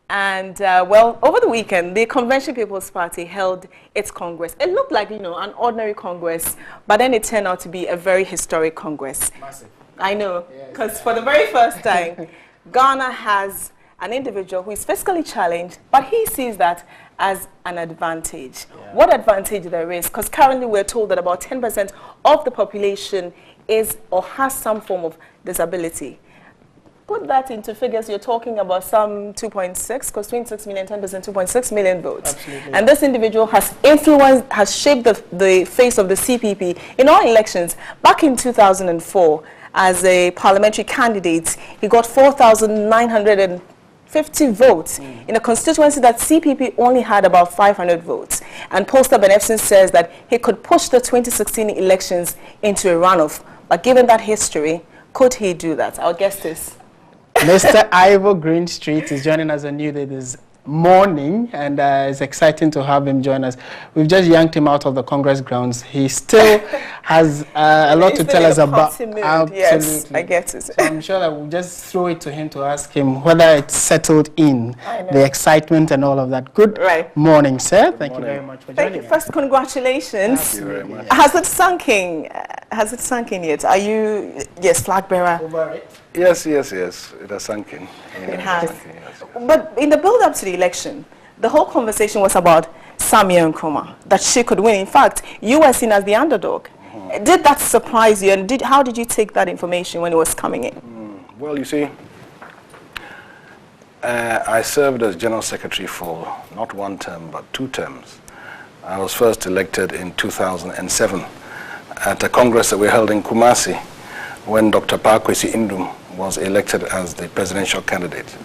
And, well, over the weekend, the Convention People's Party held its Congress. It looked like, you know, an ordinary Congress, but then it turned out to be a very historic Congress. Massive. I know, because for the very first time, Ghana has an individual who is fiscally challenged, but he sees that as an advantage. Yeah. What advantage there is? Because currently we're told that about 10% of the population is or has some form of disability. Put that into figures, you're talking about some 2.6, because 26 million, 10%, 2.6 million votes. Absolutely. And this individual has influenced, has shaped the face of the CPP in all elections. Back in 2004, as a parliamentary candidate, he got 4,950 votes in a constituency that CPP only had about 500 votes. And Poster Benefson says that he could push the 2016 elections into a runoff. But given that history, could he do that? Our guest is Mr. Ivor Greenstreet is joining us on NewDay this morning, and it's exciting to have him join us. We've just yanked him out of the Congress grounds. He still has a lot to tell us about. Absolutely. Yes, I get it. So I'm sure that we'll just throw it to him to ask him whether it's settled in, the excitement and all of that. Good morning, sir. Thank you very much for joining us. First, congratulations. Thank you very much. Has it sunk in? Has it sunk in yet? Are you, flagbearer? Over it. Yes, it has sunk in. It has. But in the build-up to the election, the whole conversation was about Samia Nkrumah, that she could win. In fact, you were seen as the underdog. Did that surprise you, and how did you take that information when it was coming in? Well, you see, I served as General Secretary for not one term, but 2 terms. I was first elected in 2007 at a Congress that we held in Kumasi when Dr. Pakwesi Indum was elected as the presidential candidate.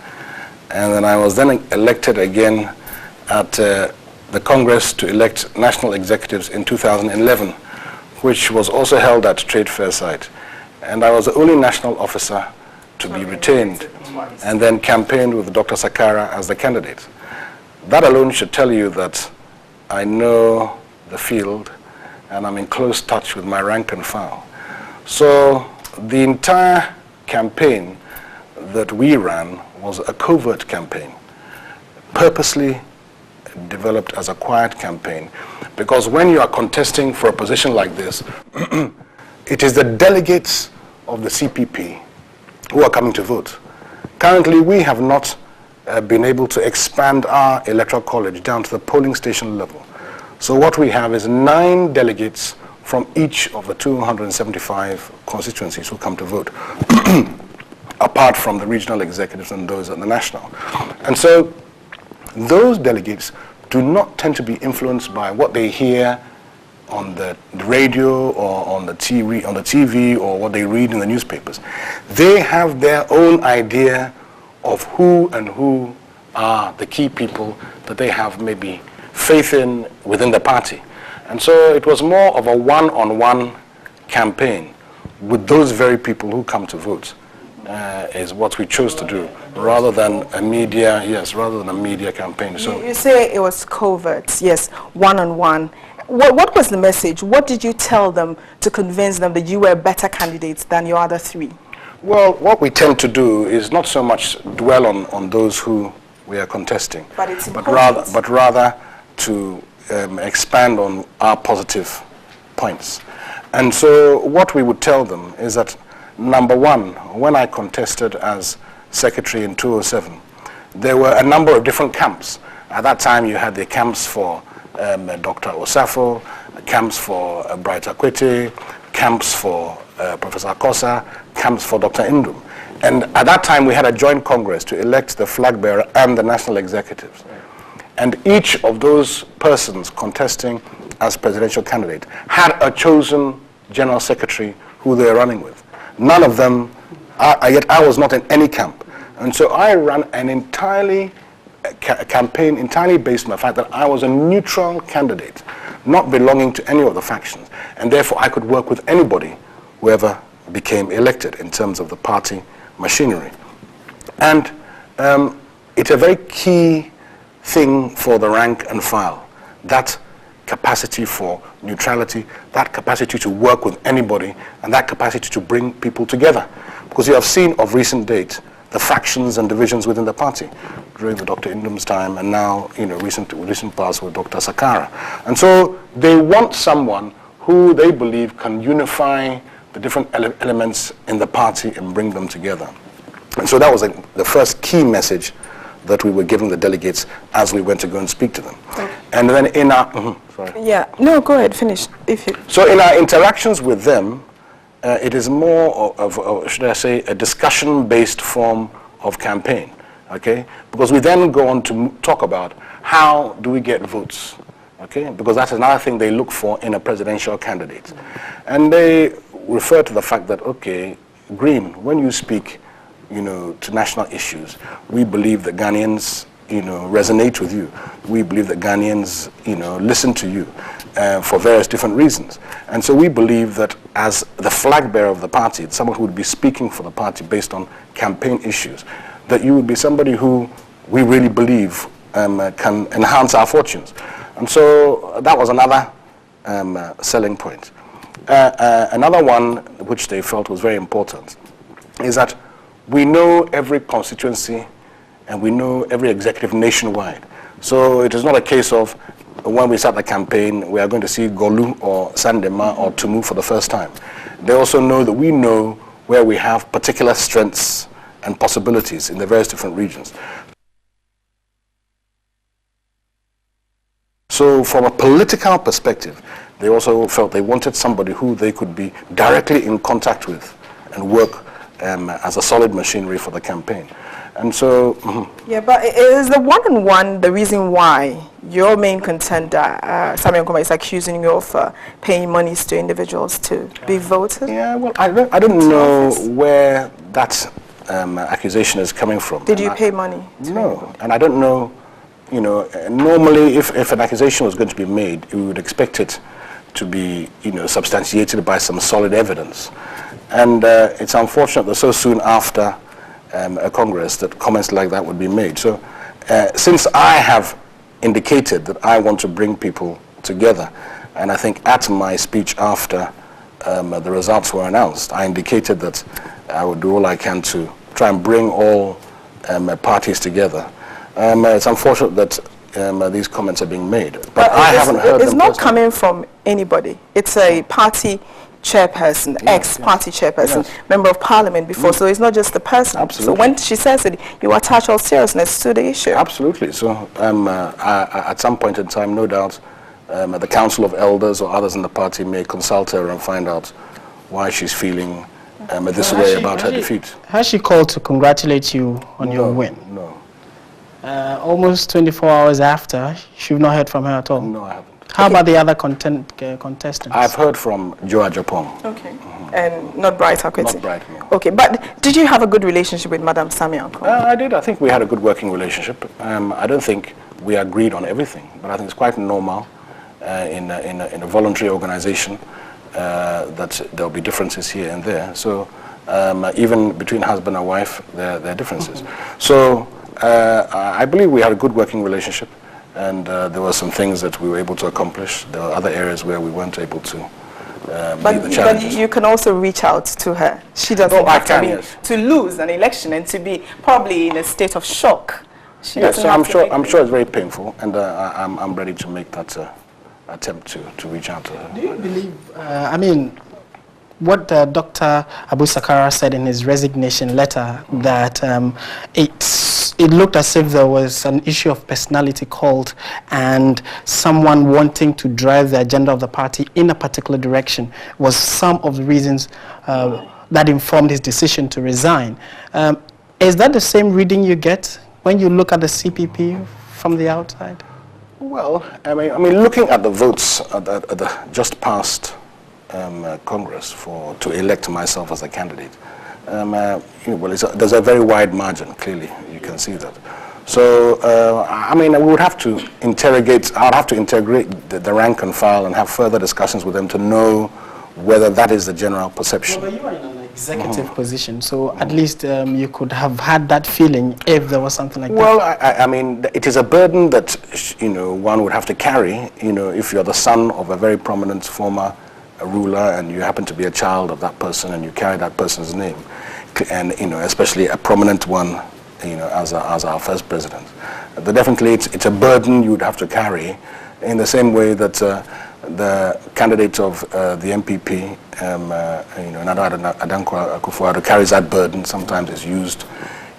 And then I was then elected again at the Congress to elect national executives in 2011, which was also held at Trade Fair site. And I was the only national officer to be retained, and then campaigned with Dr. Sakara as the candidate. That alone should tell you that I know the field, and I'm in close touch with my rank and file. So the entire campaign that we ran was a covert campaign, purposely developed as a quiet campaign, because when you are contesting for a position like this, it is the delegates of the CPP who are coming to vote. Currently, we have not been able to expand our electoral college down to the polling station level. So what we have is 9 delegates from each of the 275 constituencies who come to vote, apart from the regional executives and those at the national. And so those delegates do not tend to be influenced by what they hear on the radio or on the TV or what they read in the newspapers. They have their own idea of who are the key people that they have maybe faith in within the party. And so it was more of a one-on-one campaign with those very people who come to vote, is what we chose to do, rather than a media, campaign. So you say it was covert, yes, one-on-one. What was the message? What did you tell them to convince them that you were better candidates than your other 3? Well, what we tend to do is not so much dwell on those who we are contesting, but rather to expand on our positive points. And so what we would tell them is that, number one, when I contested as secretary in 2007, there were a number of different camps. At that time, you had the camps for Dr. Osafo, camps for Bright Akwete, camps for Professor Akosa, camps for Dr. Indum. And at that time, we had a joint congress to elect the flag bearer and the national executives. And each of those persons contesting as presidential candidate had a chosen general secretary who they were running with. None of them, yet I was not in any camp. And so I ran an campaign entirely based on the fact that I was a neutral candidate, not belonging to any of the factions. And therefore I could work with anybody, whoever became elected in terms of the party machinery. And it's a very key thing for the rank and file, that capacity for neutrality, that capacity to work with anybody, and that capacity to bring people together. Because you have seen of recent date the factions and divisions within the party during the Dr. Indum's time, and now, recent past with Dr. Sakara. And so they want someone who they believe can unify the different elements in the party and bring them together. And so that was the first key message that we were giving the delegates as we went to go and speak to them. Okay. And then in our... Yeah, no, go ahead, finish. So in our interactions with them, it is more of, should I say, a discussion-based form of campaign, okay? Because we then go on to talk about how do we get votes, okay? Because that's another thing they look for in a presidential candidate. And they refer to the fact that, okay, Green, when you speak, to national issues, we believe that Ghanaians, resonate with you. We believe that Ghanaians, listen to you for various different reasons. And so we believe that as the flag bearer of the party, someone who would be speaking for the party based on campaign issues, that you would be somebody who we really believe can enhance our fortunes. And so that was another selling point. Another one which they felt was very important is that we know every constituency and we know every executive nationwide. So it is not a case of when we start the campaign, we are going to see Golu or Sandema or Tumu for the first time. They also know that we know where we have particular strengths and possibilities in the various different regions. So from a political perspective, they also felt they wanted somebody who they could be directly in contact with and work as a solid machinery for the campaign. And so... Yeah, but is the one-on-one the reason why your main contender, Samuel Nkrumah, is accusing you of paying monies to individuals to be voted? Yeah, well, I don't know where that accusation is coming from. Did you pay money? No, and I don't know, normally if an accusation was going to be made, we would expect it to be, substantiated by some solid evidence. And it's unfortunate that so soon after a Congress that comments like that would be made. So since I have indicated that I want to bring people together, and I think at my speech after the results were announced, I indicated that I would do all I can to try and bring all parties together. It's unfortunate that these comments are being made, but I haven't heard them. It's not coming from anybody. It's a party chairperson, ex-party chairperson, member of parliament before, so it's not just the person. Absolutely. So when she says it, you attach all seriousness to the issue. Absolutely. So at some point in time, no doubt, the Council of Elders or others in the party may consult her and find out why she's feeling this way about her defeat. Has she called to congratulate you on your win? No. Almost 24 hours after, you've not heard from her at all? No, I haven't. How about the other contestants? I've heard from Joa Japong. Okay. And not Bright Akweti? Not Bright, no. Okay, but did you have a good relationship with Madam Samuel Nkrumah? I did. I think we had a good working relationship. I don't think we agreed on everything, but I think it's quite normal in a voluntary organization that there'll be differences here and there. So even between husband and wife, there are differences. So I believe we had a good working relationship. And there were some things that we were able to accomplish. There were other areas where we weren't able to meet the challenges. But you can also reach out to her. She doesn't have to lose an election and to be probably in a state of shock. Yes, so I'm sure it's very painful, and I'm ready to make that attempt to reach out to her. Do you believe, what Dr. Abu Sakara said in his resignation letter, that it looked as if there was an issue of personality cult and someone wanting to drive the agenda of the party in a particular direction was some of the reasons that informed his decision to resign. Is that the same reading you get when you look at the CPP from the outside? Well, I mean, looking at the votes at the just past Congress to elect myself as a candidate, there's a very wide margin, clearly, you can see that. So, we would have to interrogate, I would have to integrate the rank and file and have further discussions with them to know whether that is the general perception. Well, but you are in an executive position, so at least you could have had that feeling if there was something like that. Well, I mean, it is a burden that, one would have to carry, if you're the son of a very prominent former ruler and you happen to be a child of that person and you carry that person's name. and especially a prominent one, as our first president. Definitely, it's a burden you would have to carry, in the same way that the candidate of the MPP, Nana Adankwa Akufo-Addo, carries that burden. Sometimes it's used,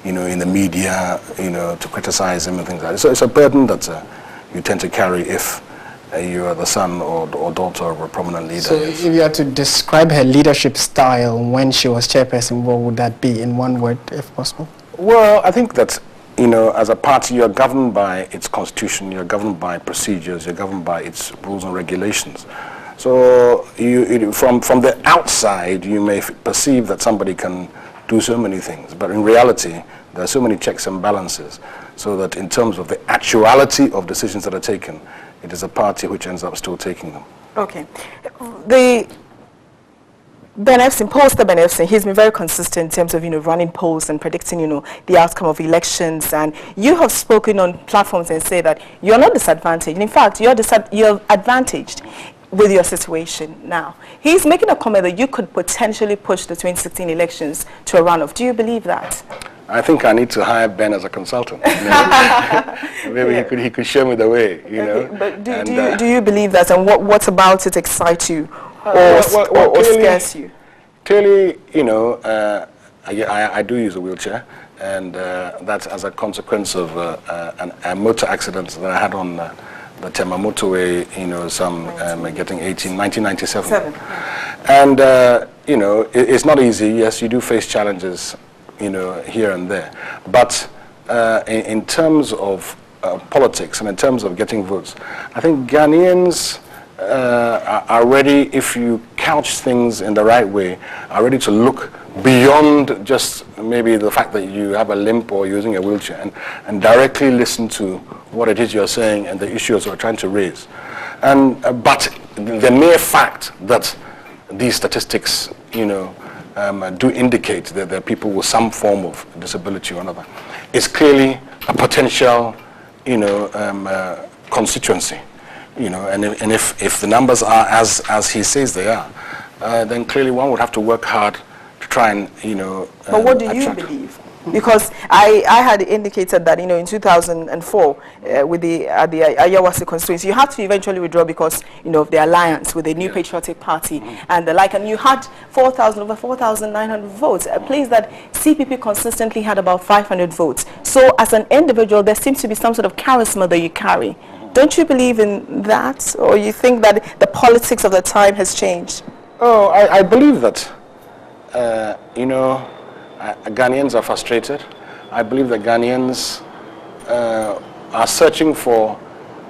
in the media, to criticize him and things like that. So it's a burden that you tend to carry if you are the son or daughter of a prominent leader. So if you had to describe her leadership style when she was chairperson, what would that be in one word, if possible? Well, I think that, as a party, you're governed by its constitution, you're governed by procedures, you're governed by its rules and regulations. So from the outside, you may perceive that somebody can do so many things, but in reality, there are so many checks and balances, so that in terms of the actuality of decisions that are taken, it is a party which ends up still taking them. Okay. The pollster Ben Efson, he's been very consistent in terms of, running polls and predicting, the outcome of elections. And you have spoken on platforms and say that you're not disadvantaged. In fact, you're advantaged with your situation now. He's making a comment that you could potentially push the 2016 elections to a runoff. Do you believe that? I think I need to hire Ben as a consultant. Maybe he could show me the way, But do you believe that, and what about it excites you or scares you? Clearly, I do use a wheelchair, and that's as a consequence of a motor accident that I had on the Tema motorway, getting 1997. And, it's not easy. Yes, you do face challenges, here and there. But in terms of politics and in terms of getting votes, I think Ghanaians are ready, if you couch things in the right way, are ready to look beyond just maybe the fact that you have a limp or using a wheelchair, and directly listen to what it is you're saying and the issues you're trying to raise. And but the mere fact that these statistics, do indicate that there are people with some form of disability or another, is clearly a potential, constituency. And if the numbers are as he says they are, then clearly one would have to work hard to try and, But what do you believe? Because I had indicated that, in 2004, with the Ayawasi constituency, you had to eventually withdraw because, of the alliance with the New Patriotic Party and the like, and you had over 4,900 votes, a place that CPP consistently had about 500 votes. So as an individual, there seems to be some sort of charisma that you carry. Don't you believe in that, or you think that the politics of the time has changed? Oh, I believe that, Ghanaians are frustrated. I believe that Ghanaians are searching for,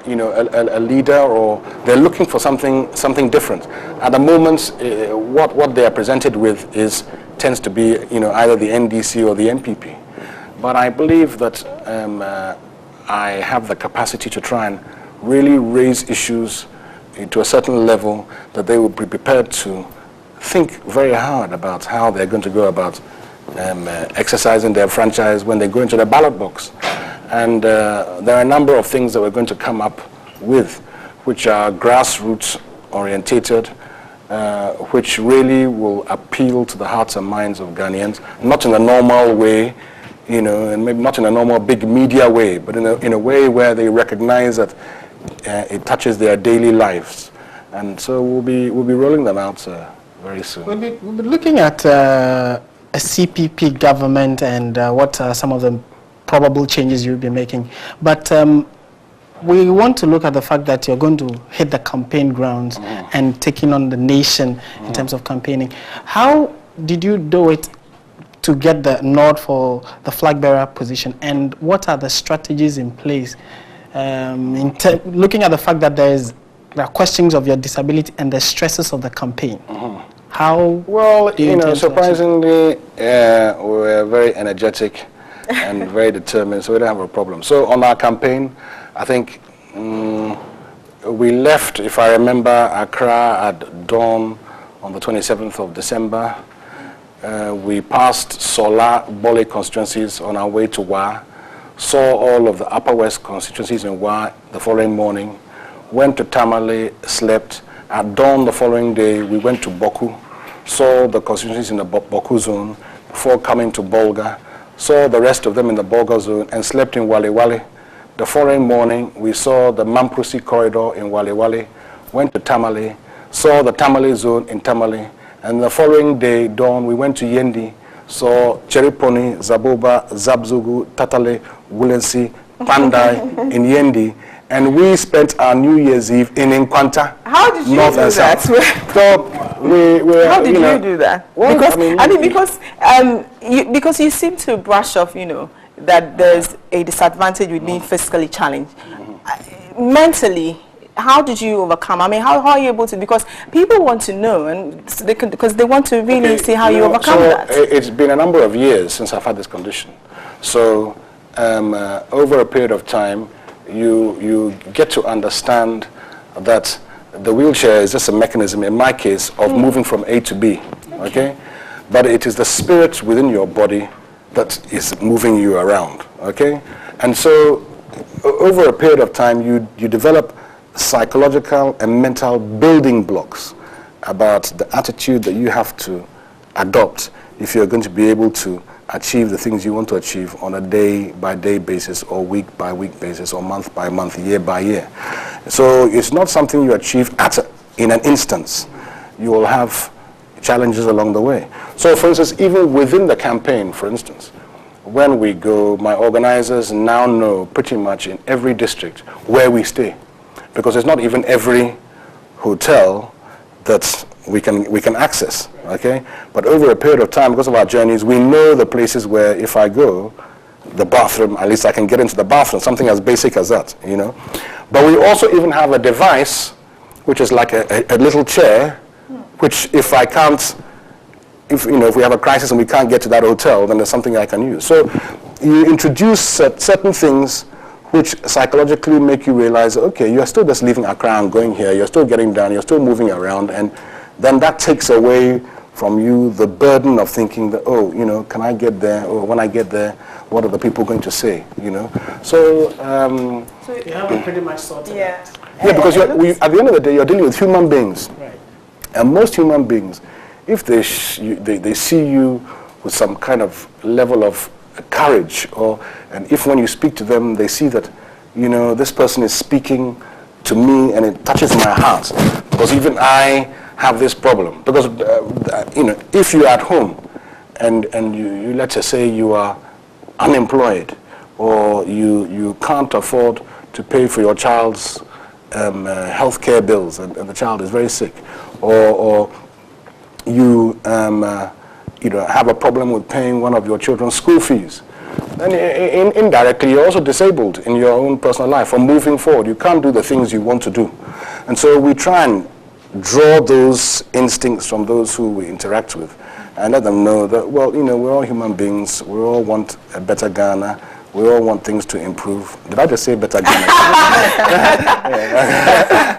a leader, or they're looking for something different. At the moment, what they are presented with tends to be, either the NDC or the MPP. But I believe that I have the capacity to try and really raise issues to a certain level that they will be prepared to think very hard about how they're going to go about exercising their franchise when they go into the ballot box. And there are a number of things that we're going to come up with, which are grassroots orientated, which really will appeal to the hearts and minds of Ghanaians, not in a normal way, and maybe not in a normal big media way, but in a way where they recognize that it touches their daily lives. And so we'll be rolling them out very soon. We'll be looking at a CPP government and what are some of the probable changes you'll be making. But we want to look at the fact that you're going to hit the campaign grounds and taking on the nation in terms of campaigning. How did you do it to get the nod for the flag bearer position, and what are the strategies in place looking at the fact that there are questions of your disability and the stresses of the campaign? How? Well, surprisingly, we're very energetic and very determined, so we don't have a problem. So on our campaign, I think we left, if I remember, Accra at dawn on the 27th of December. We passed Sola, Bole constituencies on our way to Wa, saw all of the Upper West constituencies in Wa the following morning, went to Tamale, slept. At dawn the following day, we went to Boku, saw the constituencies in the Boku zone, before coming to Bolga, saw the rest of them in the Bolga zone, and slept in Wale Wale. The following morning, we saw the Mamprusi corridor in Wale Wale, went to Tamale, saw the Tamale zone in Tamale, and the following day, dawn, we went to Yendi, saw Cheriponi, Zaboba, Zabzugu, Tatale, Wulensi, Pandai in Yendi, and we spent our New Year's Eve in Nkwanta. How did you North do that? So How did you do that? Well, Because because you seem to brush off, that there's a disadvantage with being physically challenged. Mentally, how did you overcome? I mean, how are you able to? Because people want to know, and because they want to really see how you overcome that. It's been a number of years since I've had this condition. So over a period of time, you get to understand that the wheelchair is just a mechanism, in my case, of moving from A to B, okay? But it is the spirit within your body that is moving you around, okay? And so over a period of time, you develop psychological and mental building blocks about the attitude that you have to adopt if you're going to be able to achieve the things you want to achieve on a day-by-day basis, or week-by-week basis, or month-by-month, year-by-year. So it's not something you achieve in an instance. You will have challenges along the way. So for instance, even within the campaign, for instance, when we go, my organizers now know pretty much in every district where we stay, because it's not even every hotel that we can access, okay? But over a period of time, because of our journeys, we know the places where if I go, the bathroom, at least I can get into the bathroom, something as basic as that, But we also even have a device, which is like a little chair, which if I can't, if we have a crisis and we can't get to that hotel, then there's something I can use. So you introduce certain things which psychologically make you realize, okay, you're still just leaving Accra and going here, you're still getting down, you're still moving around, and then that takes away from you the burden of thinking that, can I get there, or when I get there, what are the people going to say, So you haven't pretty much sorted out. Yeah, because at the end of the day, you're dealing with human beings. Right. And most human beings, if they see you with some kind of level of courage, and if when you speak to them, they see that, this person is speaking to me and it touches my heart, because even I have this problem. Because, if you're at home and you let's just say you are unemployed, or you can't afford to pay for your child's health care bills, and the child is very sick, or you have a problem with paying one of your children's school fees, then indirectly you're also disabled in your own personal life from moving forward. You can't do the things you want to do. And so we try and draw those instincts from those who we interact with and let them know that, well, we're all human beings, we all want a better Ghana, we all want things to improve. Did I just say better Ghana?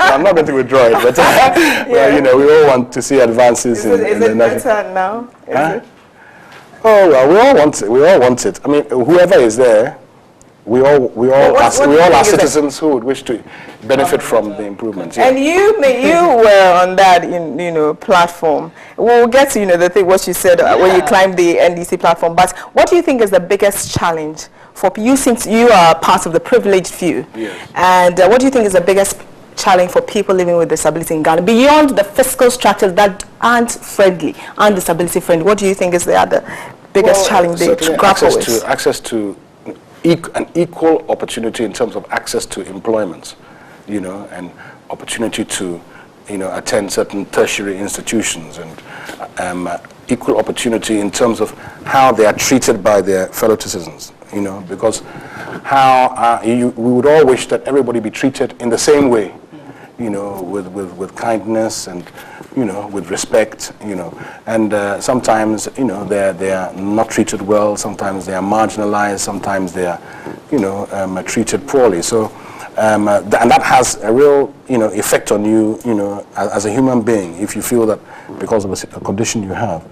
I'm not going to withdraw it, but well, we all want to see advances in the Is it better now? Oh well, we all want it. I mean, whoever is there, we all are citizens who would wish to benefit from the improvements. Yeah. And you were on that platform. We'll get to the thing what you said when you climbed the NDC platform. But what do you think is the biggest challenge for you, since you are part of the privileged few? Yes. And what do you think is the biggest challenge for people living with disability in Ghana, beyond the fiscal structures that aren't friendly, aren't disability friendly? What do you think is the other biggest challenge they grapple with? Access to an equal opportunity in terms of access to employment, and opportunity to, attend certain tertiary institutions, and equal opportunity in terms of how they are treated by their fellow citizens, because we would all wish that everybody be treated in the same way, with kindness and, with respect, and sometimes, they are not treated well, sometimes they are marginalized, sometimes they are, treated poorly. So, and that has a real, effect on you, as a human being, if you feel that because of a condition you have,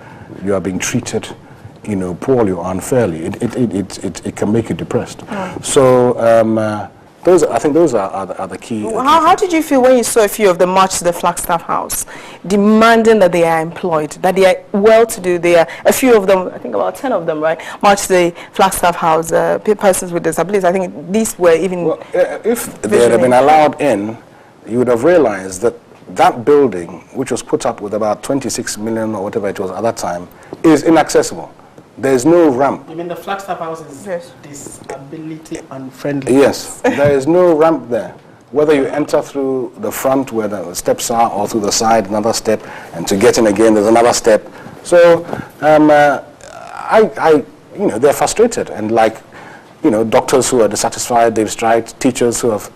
you are being treated, poorly or unfairly. It can make you depressed. So, I think those are the key. How did you feel when you saw a few of them march to the Flagstaff House, demanding that they are employed, that they are well-to-do? They are, a few of them, I think about 10 of them, right, marched to the Flagstaff House, persons with disabilities. I think these were even... Well, if they had been allowed in, you would have realized that that building, which was put up with about 26 million or whatever it was at that time, is inaccessible. There's no ramp. You mean the Flagstaff House is disability unfriendly? Yes, there is no ramp there. Whether you enter through the front where the steps are or through the side, another step, and to get in again, there's another step. So, they're frustrated, and like, doctors who are dissatisfied, they've striked, teachers who have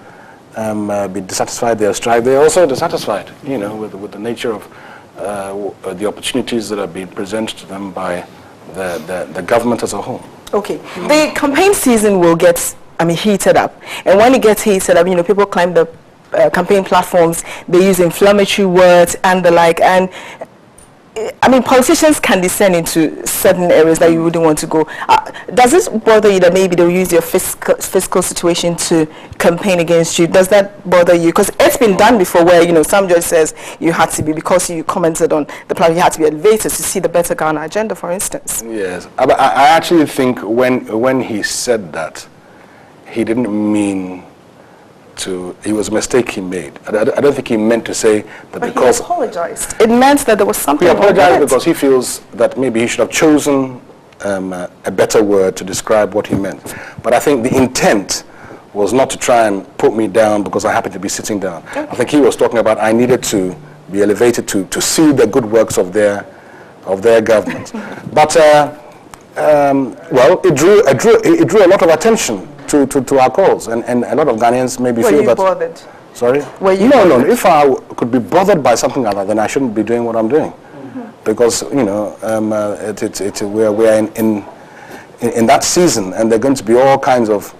been dissatisfied, they have striked. They're also dissatisfied, with the nature of the opportunities that are being presented to them by the government as a whole. Okay. The campaign season will get, heated up. And when it gets heated up, people climb the campaign platforms, they use inflammatory words and the like. And, politicians can descend into certain areas that you wouldn't want to go. Does it bother you that maybe they'll use your fiscal situation to campaign against you? Does that bother you? Because it's been done before where, some judge says you had to be, because you commented on the plan, you had to be elevated to see the Better Ghana agenda, for instance. Yes. I actually think when he said that, he didn't mean to, it was a mistake he made. I don't think he meant to say that, but because... he apologized. It meant that there was something... He apologized because he feels that maybe he should have chosen a better word to describe what he meant. But I think the intent was not to try and put me down because I happened to be sitting down. Okay. I think he was talking about I needed to be elevated to see the good works of their government. But, it drew a lot of attention to our cause, and a lot of Ghanaians maybe feel that... Were you bothered? Sorry? Were you bothered? No. If I could be bothered by something like that, then I shouldn't be doing what I'm doing. Because, we're in that season, and there are going to be all kinds of,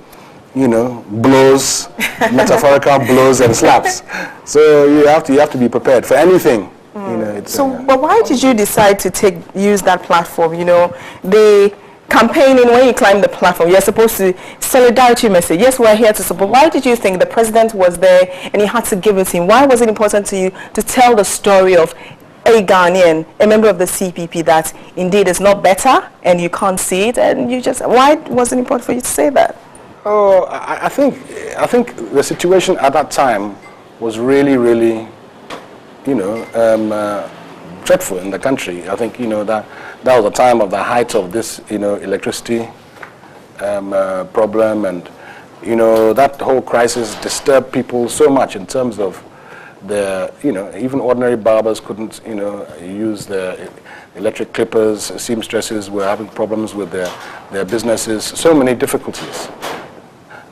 blows, metaphorical blows and slaps. So you have to be prepared for anything. But why did you decide to use that platform? The campaigning, when you climb the platform, you're supposed to solidarity message. Yes, we're here to support. Why did you think the president was there and you had to give it to him? Why was it important to you to tell the story of a Ghanaian, a member of the CPP, that indeed is not better and you can't see it, and why was it important for you to say that? Oh, I think the situation at that time was really, really, dreadful in the country. I think, that was the time of the height of this, electricity problem, and, that whole crisis disturbed people so much in terms of even ordinary barbers couldn't, use the electric clippers. Seamstresses were having problems with their businesses. So many difficulties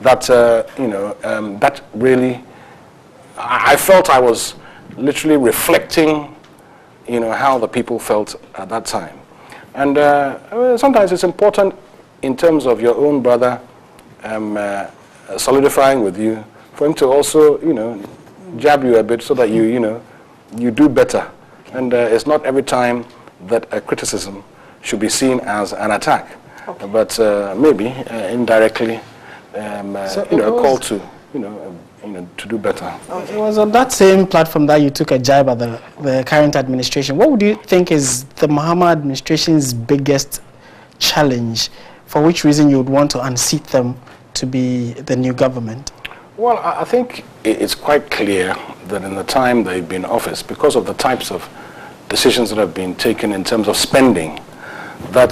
that, that really, I felt I was literally reflecting, how the people felt at that time. And sometimes it's important in terms of your own brother solidifying with you, for him to also, jab you a bit so that you do better. And it's not every time that a criticism should be seen as an attack, but maybe indirectly, a call to, to do better. It was on that same platform that you took a jab at the current administration. What would you think is the Mahama administration's biggest challenge, for which reason you would want to unseat them to be the new government? Well, I think it's quite clear that in the time they've been in office, because of the types of decisions that have been taken in terms of spending, that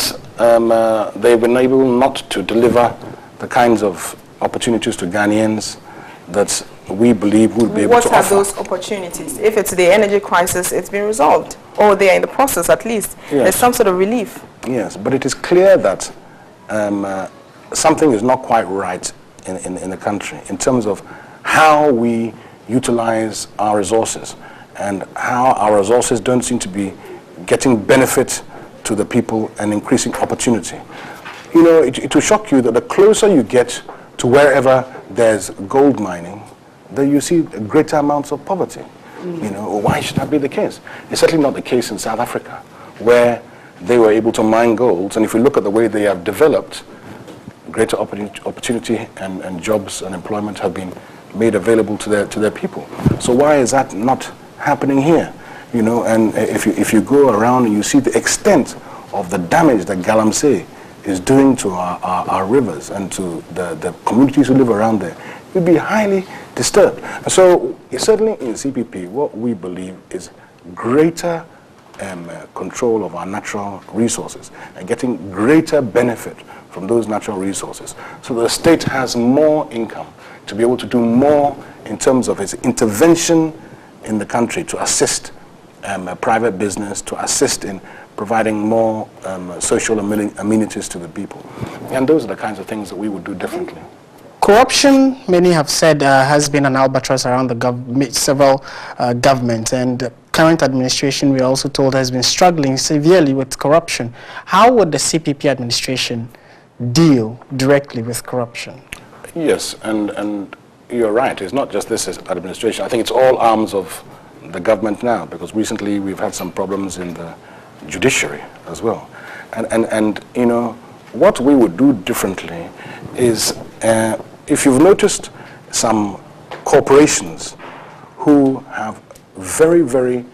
they've been able not to deliver the kinds of opportunities to Ghanaians that we believe would be able to offer. What are those opportunities? If it's the energy crisis, it's been resolved, or they are in the process at least. Yes. There's some sort of relief. Yes, but it is clear that something is not quite right in the country in terms of how we utilize our resources and how our resources don't seem to be getting benefit to the people and increasing opportunity. It will shock you that the closer you get to wherever there's gold mining, then you see greater amounts of poverty. Why should that be the case? It's certainly not the case in South Africa, where they were able to mine gold, and if you look at the way they have developed, greater opportunity and jobs and employment have been made available to their people. So why is that not happening here? You know, and if you go around and you see the extent of the damage that Galamsey is doing to our rivers and to the communities who live around there, you'd be highly disturbed. And so certainly in CPP, what we believe is greater control of our natural resources and getting greater benefit from those natural resources, so the state has more income to be able to do more in terms of its intervention in the country to assist private business, to assist in providing more social amenities to the people. And those are the kinds of things that we would do differently. Corruption, many have said, has been an albatross around the several governments, and current administration, we are also told, has been struggling severely with corruption. How would the CPP administration deal directly with corruption? Yes, and you're right. It's not just this administration. I think it's all arms of the government now, because recently we've had some problems in the judiciary as well. And you know, what we would do differently is, if you've noticed some corporations who have very, very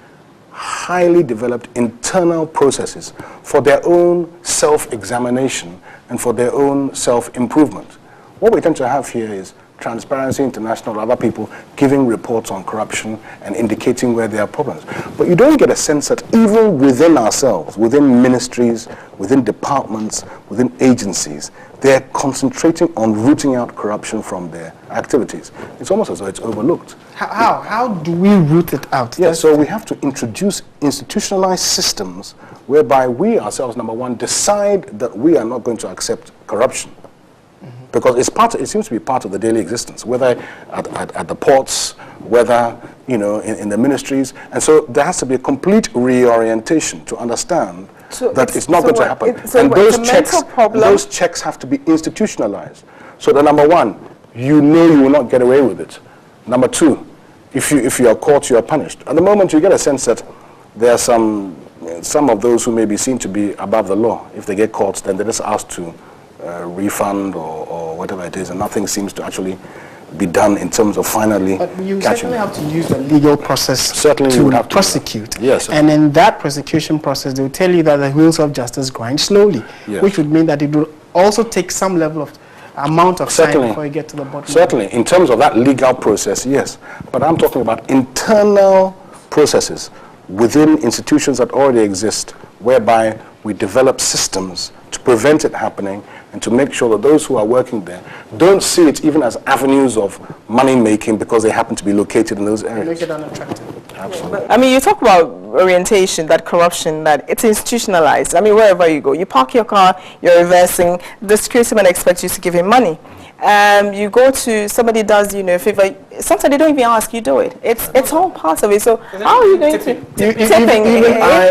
highly developed internal processes for their own self-examination and for their own self-improvement. What we tend to have here is Transparency International, other people giving reports on corruption and indicating where there are problems. But you don't get a sense that even within ourselves, within ministries, within departments, within agencies, they're concentrating on rooting out corruption from their activities. It's almost as though it's overlooked. How do we root it out? Yes, so we have to introduce institutionalized systems whereby we ourselves, number one, decide that we are not going to accept corruption. Because it seems to be part of the daily existence, whether at the ports, whether, you know, in the ministries. And so there has to be a complete reorientation to understand that it's not going to happen. And those checks have to be institutionalized. So the number one, you know you will not get away with it. Number two, if you are caught, you are punished. At the moment, you get a sense that there are some of those who may be seen to be above the law. If they get caught, then they're just asked to refund or whatever it is, and nothing seems to actually be done in terms of finally catching. But you certainly have to use the legal process to prosecute. Yes. And in that prosecution process, they will tell you that the wheels of justice grind slowly, yes, which would mean that it will also take some level of amount of time before you get to the bottom. Certainly, in terms of that legal process, yes. But I'm talking about internal processes within institutions that already exist, whereby we develop systems to prevent it happening and to make sure that those who are working there don't see it even as avenues of money making because they happen to be located in those areas. Make it unattractive. Absolutely. I mean, you talk about orientation, that corruption, that it's institutionalized. I mean, wherever you go, you park your car, you're reversing, the security man expects you to give him money. You go to, somebody does, you know, favor, sometimes they don't even ask, you do it. It's all part of it. So how are you going to tipping?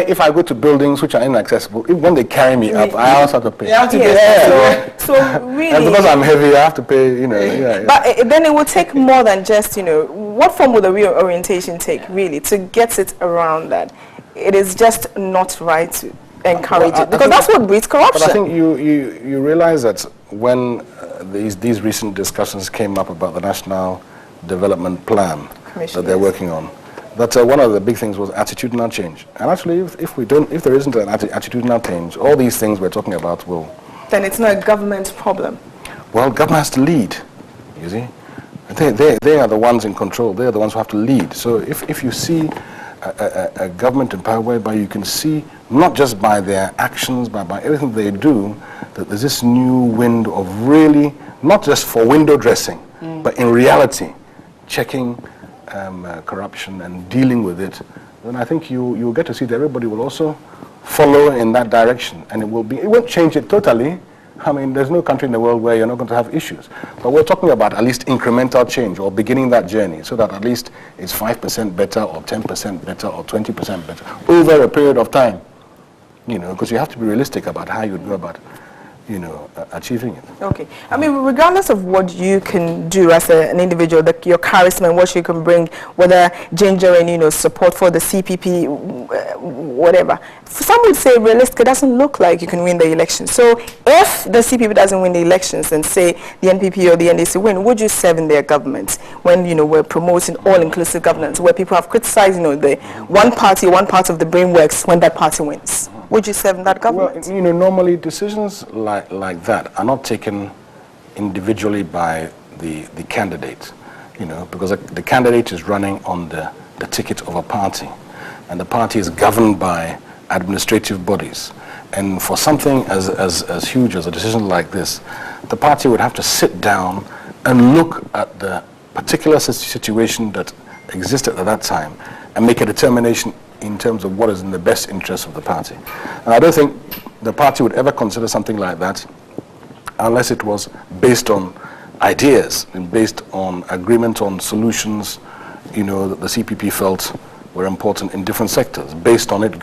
If I go to buildings which are inaccessible, when they carry me up, I also have to pay. You have to pay. So really, and because I'm heavy, I have to pay, you know. Yeah. But then it will take more than just, you know, what form would the reorientation take, really, to get it around that? It is just not right to encourage it, because that's what breeds corruption. But I think you realize that when these recent discussions came up about the National Development Plan that they're working on, that one of the big things was attitudinal change. And actually, if there isn't an attitudinal change, all these things we're talking about will... Then it's not a government problem. Well, government has to lead, you see. They are the ones in control. They are the ones who have to lead. So if you see a government in power whereby you can see, not just by their actions, but by everything they do, that there's this new wind of really, not just for window dressing, but in reality, checking corruption and dealing with it, then I think you'll get to see that everybody will also follow in that direction. And it won't change it totally. I mean, there's no country in the world where you're not going to have issues. But we're talking about at least incremental change, or beginning that journey, so that at least it's 5% better, or 10% better, or 20% better, over a period of time. You know, because you have to be realistic about how you'd go about it. achieving it. Okay. I mean, regardless of what you can do as an individual, your charisma and what you can bring, whether genuine, support for the CPP, whatever. Some would say realistically, it doesn't look like you can win the election. So if the CPP doesn't win the elections and say the NPP or the NDC win, would you serve in their government when, we're promoting all-inclusive governance, where people have criticized, the one part of the brain works when that party wins? Would you serve in that government? Well, normally decisions like that are not taken individually by the candidate, because the candidate is running on the ticket of a party, and the party is governed by administrative bodies. And for something as huge as a decision like this, the party would have to sit down and look at the particular situation that existed at that time and make a determination in terms of what is in the best interest of the party. And I don't think the party would ever consider something like that unless it was based on ideas and based on agreement on solutions, that the CPP felt were important in different sectors, based on it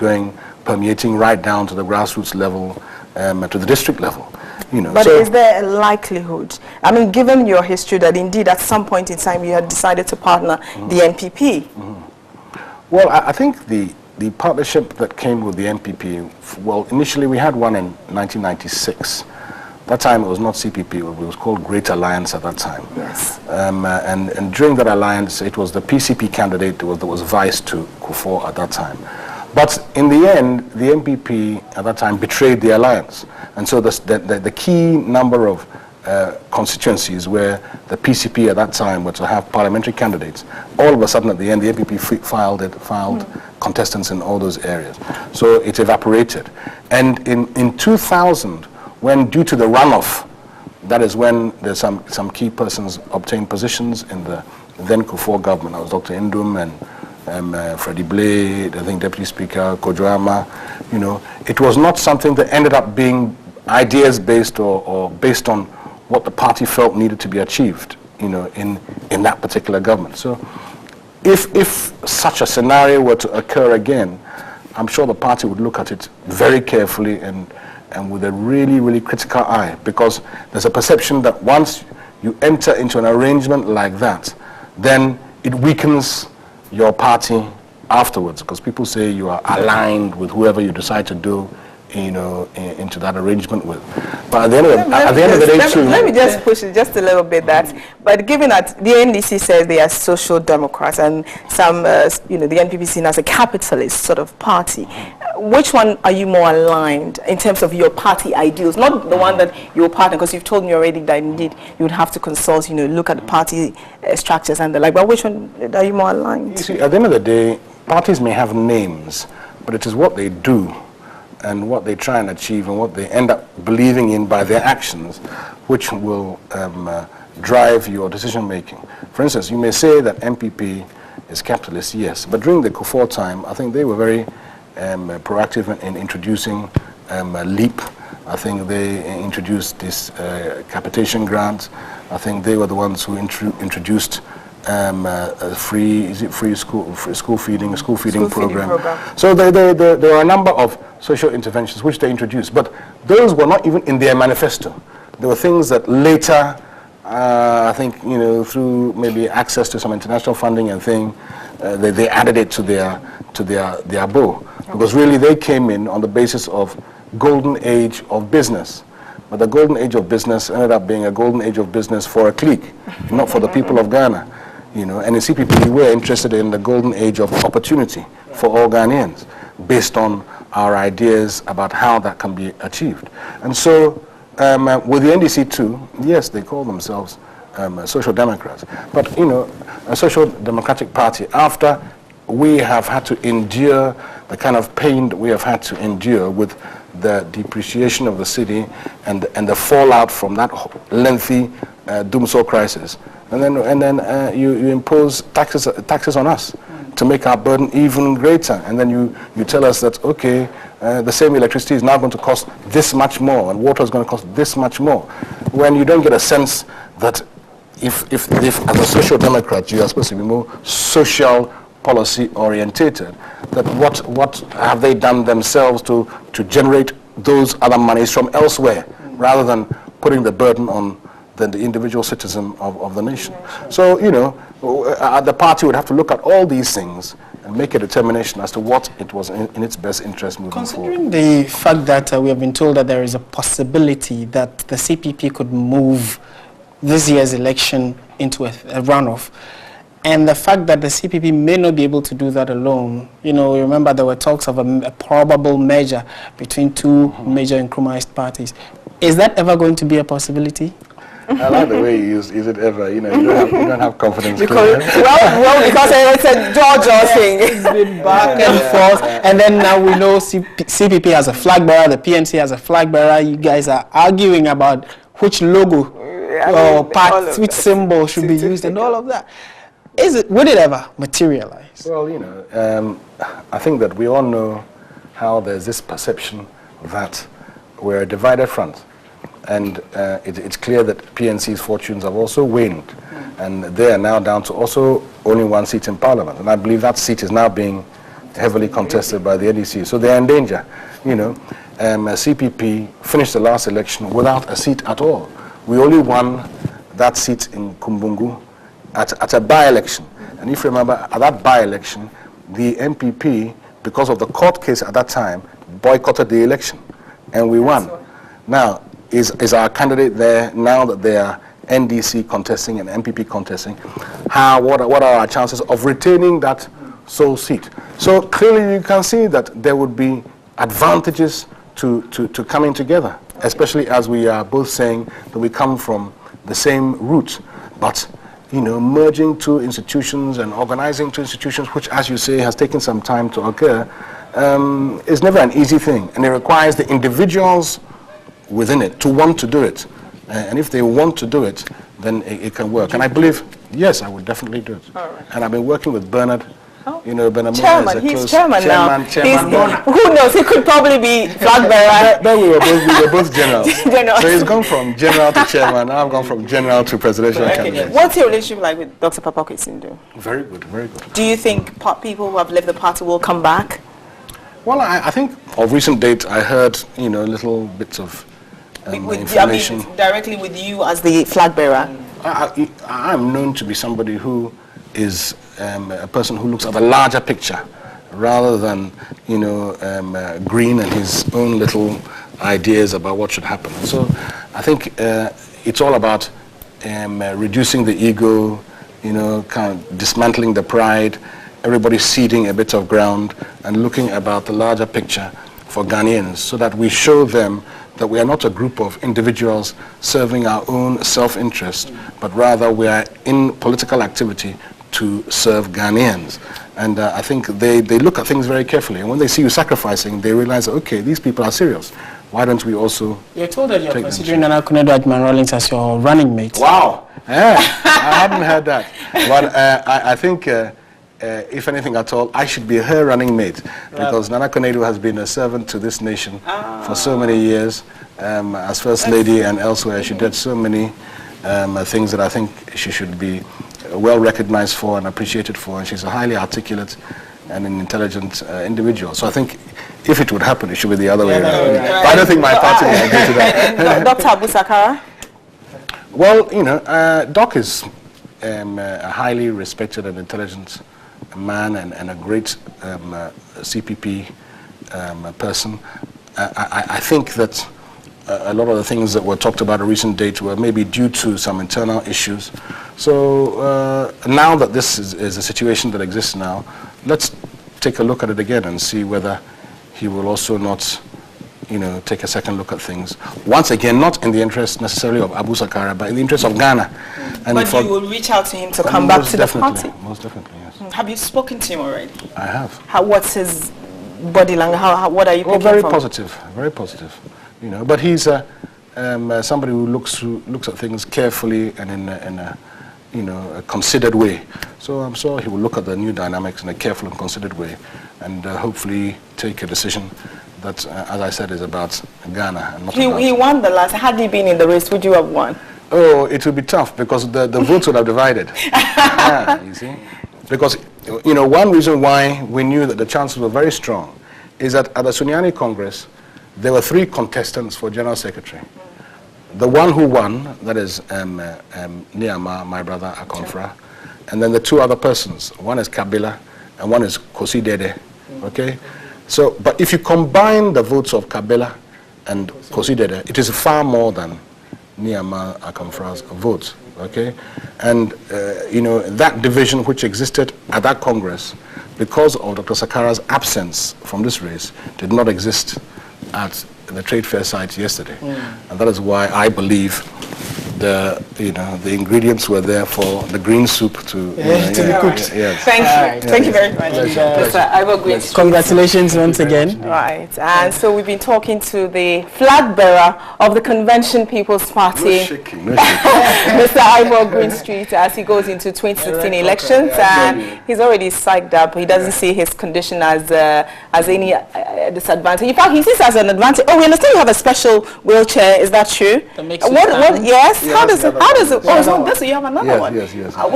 permeating right down to the grassroots level, to the district level. But so is there a likelihood, I mean, given your history, that indeed at some point in time you had decided to partner the NPP? Well, I think the partnership that came with the NPP, well, initially we had one in 1996. That time it was not CPP, it was called Great Alliance at that time. Yes. And during that alliance, it was the PCP candidate that was vice to Kufuor at that time. But in the end, the NPP at that time betrayed the alliance. And so the key number of constituencies where the PCP at that time were to have parliamentary candidates, all of a sudden at the end the NPP filed contestants in all those areas. So it evaporated. And in 2000, when due to the runoff, that is when there's some key persons obtained positions in the then Kufuor government. That was Dr. Indum and Freddie Blade, I think Deputy Speaker Kojoama. It was not something that ended up being ideas based or based on what the party felt needed to be achieved, in that particular government. So if such a scenario were to occur again, I'm sure the party would look at it very carefully and with a really, really critical eye, because there's a perception that once you enter into an arrangement like that, then it weakens your party afterwards, because people say you are aligned with whoever you decide to do into that arrangement with. But at the end of the day, let me just push it just a little bit. But given that the NDC says they are social democrats and some, the NPP seen as a capitalist sort of party, which one are you more aligned in terms of your party ideals? Not the one that your partner, because you've told me already that indeed you would have to consult, look at the party structures and the like. But which one are you more aligned? You see, at the end of the day, parties may have names, but it is what they do and what they try and achieve and what they end up believing in by their actions which will drive your decision making. For instance, you may say that MPP is capitalist, yes, but during the Kufuor time, I think they were very proactive in introducing LEAP. I think they introduced this capitation grant. I think they were the ones who introduced free school feeding program. So there are a number of social interventions which they introduced, but those were not even in their manifesto. There were things that later, I think, through maybe access to some international funding and they added it to their bow, because really they came in on the basis of golden age of business. But the golden age of business ended up being a golden age of business for a clique, not for the people of Ghana. And in CPP, we're interested in the golden age of opportunity for all Ghanaians, based on our ideas about how that can be achieved. And so, with the NDC too, yes, they call themselves social democrats. But, a social democratic party, after we have had to endure the kind of pain that we have had to endure with the depreciation of the city and the fallout from that lengthy doomsday crisis, and then you impose taxes on us to make our burden even greater, and then you tell us that okay, the same electricity is now going to cost this much more, and water is going to cost this much more, when you don't get a sense that if as a social democrat you are supposed to be more social policy orientated, that what have they done themselves to generate those other monies from elsewhere rather than putting the burden on the individual citizen of the nation. So, you know, the party would have to look at all these things and make a determination as to what it was in its best interest moving forward. Considering the fact that we have been told that there is a possibility that the CPP could move this year's election into a runoff, and the fact that the CPP may not be able to do that alone, you know, remember there were talks of a probable merger between two major Nkrumahist parties. Is that ever going to be a possibility? I like the way you use it ever. You know, you don't have confidence. Because, because it's a Georgia thing. It's been back and forth. And then now we know CPP has a flag bearer, the PNC has a flag bearer. You guys are arguing about which logo or part, which symbol should be used and all of that. Would it ever materialize? Well, you know, I think that we all know how there's this perception that we're a divided front. And it's clear that PNC's fortunes have also waned. And they are now down to also only one seat in Parliament. And I believe that seat is now being heavily contested by the NDC. So they're in danger. You know, CPP finished the last election without a seat at all. We only won that seat in Kumbungu at a by-election. And if you remember, at that by-election, the MPP, because of the court case at that time, boycotted the election. And we won. Now, is our candidate there now that they are NDC contesting and MPP contesting? What are our chances of retaining that sole seat? So clearly you can see that there would be advantages to coming together, especially as we are both saying that we come from the same root. But, you know, merging two institutions and organizing two institutions, which, as you say, has taken some time to occur, is never an easy thing. And it requires the individuals within it to want to do it. And if they want to do it, then it can work. And I believe, yes, I would definitely do it. All right. And I've been working with Bernard. Oh. You know, Bernard Chairman, he's chairman now. Chairman. Who knows? He could probably be flag bearer. Then we were both generals. Generals. So he's gone from general to chairman. Now I've gone from general to presidential candidate. What's your relationship like with Dr. Papoke Sindu? Very good, very good. Do you think people who have left the party will come back? Well, I think of recent date, I heard, you know, little bits of information. Directly with you as the flag bearer? I'm known to be somebody who is a person who looks at the larger picture rather than, you know, Green and his own little ideas about what should happen. So I think it's all about reducing the ego, you know, kind of dismantling the pride, everybody ceding a bit of ground and looking about the larger picture for Ghanaians so that we show them that we are not a group of individuals serving our own self-interest, but rather we are in political activity to serve Ghanaians. And I think they look at things very carefully. And when they see you sacrificing, they realize, okay, these people are serious. Why don't we also... You're told that you're considering Nana Akunedo Adman-Rawlings as your running mate. Wow! Yeah, I hadn't heard that. But I think... if anything at all, I should be her running mate because Nana Akunedo has been a servant to this nation for so many years. As First Lady and elsewhere, she did so many things that I think she should be well recognized for and appreciated for. And she's a highly articulate and an intelligent individual. So I think if it would happen, it should be the other way around. But I don't think my party will agree to that. Dr. Abu Sakara? Well, you know, Doc is a highly respected and intelligent man and a great CPP person. I think that a lot of the things that were talked about at recent date were maybe due to some internal issues. So now that this is a situation that exists now, let's take a look at it again and see whether he will also not, you know, take a second look at things. Once again, not in the interest necessarily of Abu Sakara, but in the interest of Ghana. And but you will reach out to him to come back to the party? Most definitely, yes. Have you spoken to him already? I have. What's his body language? What are you picking very from? Very positive. You know, but he's somebody who looks at things carefully and in a you know, a considered way. So I'm sure he will look at the new dynamics in a careful and considered way, and hopefully take a decision that, as I said, is about Ghana and not about... He won the last. Had he been in the race, would you have won? Oh, it would be tough because the votes would have divided. Yeah, you see? Because, you know, one reason why we knew that the chances were very strong is that at the Sunyani Congress, there were 3 contestants for General Secretary. the one who won, that is Niama, my brother Akonfra, and then the two other persons. One is Kabila and one is Kosi Dede. Okay? So, but if you combine the votes of Kabila and Kosi Dede, it is far more than Niama Akonfra's votes. Okay? And, you know, that division which existed at that Congress, because of Dr. Sakara's absence from this race, did not exist at the trade fair site yesterday. And that is why I believe the ingredients were there for the green soup to be cooked. Yes. Thank you very much, Mr. Ivor Greenstreet. Congratulations once again. Right, and so we've been talking to the flag bearer of the Convention People's Party, No shaking, no shaking. Mr. Ivor Greenstreet, as he goes into 2016 elections, and he's already psyched up. He doesn't see his condition as any disadvantage. In fact, he sees it as an advantage. Oh, we understand you have a special wheelchair. Is that true? That makes it what? Yes. Yeah, How does it? Oh, it's not this. You have another one. Yes. How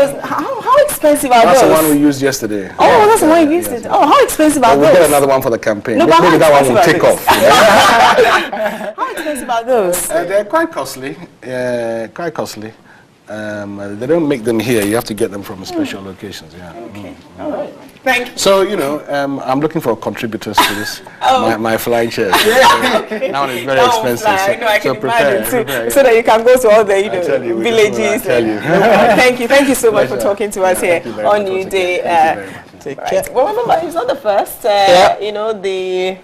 expensive are That's those? the one we used yesterday. Oh, that's the one you used it. Oh, how expensive are We'll those? get another one for the campaign. No, but Maybe how that one will expensive take are off. How expensive are those? They're quite costly. Quite costly. They don't make them here. You have to get them from special locations. Yeah. Okay. All right. Thank you. So, you know, I'm looking for contributors to this, my flying chairs. Okay. That one is very That expensive. won't fly. So, No, I can imagine too. prepare. So that you can go to all the I tell you, villages. I tell you. Thank you so much for Pleasure. talking to us here Thank you very on much once NewDay. again. Thank you very much. Take Right. care. Well, remember, he's not the first. Yeah. You know, the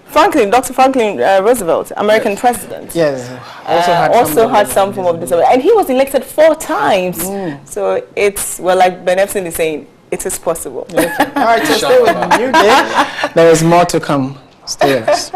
Dr. Franklin Roosevelt, American president. Yes. Also had some form of disability, and he was elected 4 times. So it's, well, like Ben Epson is saying, it is possible. All right, so stay with NewDay. There is more to come. Stay with us.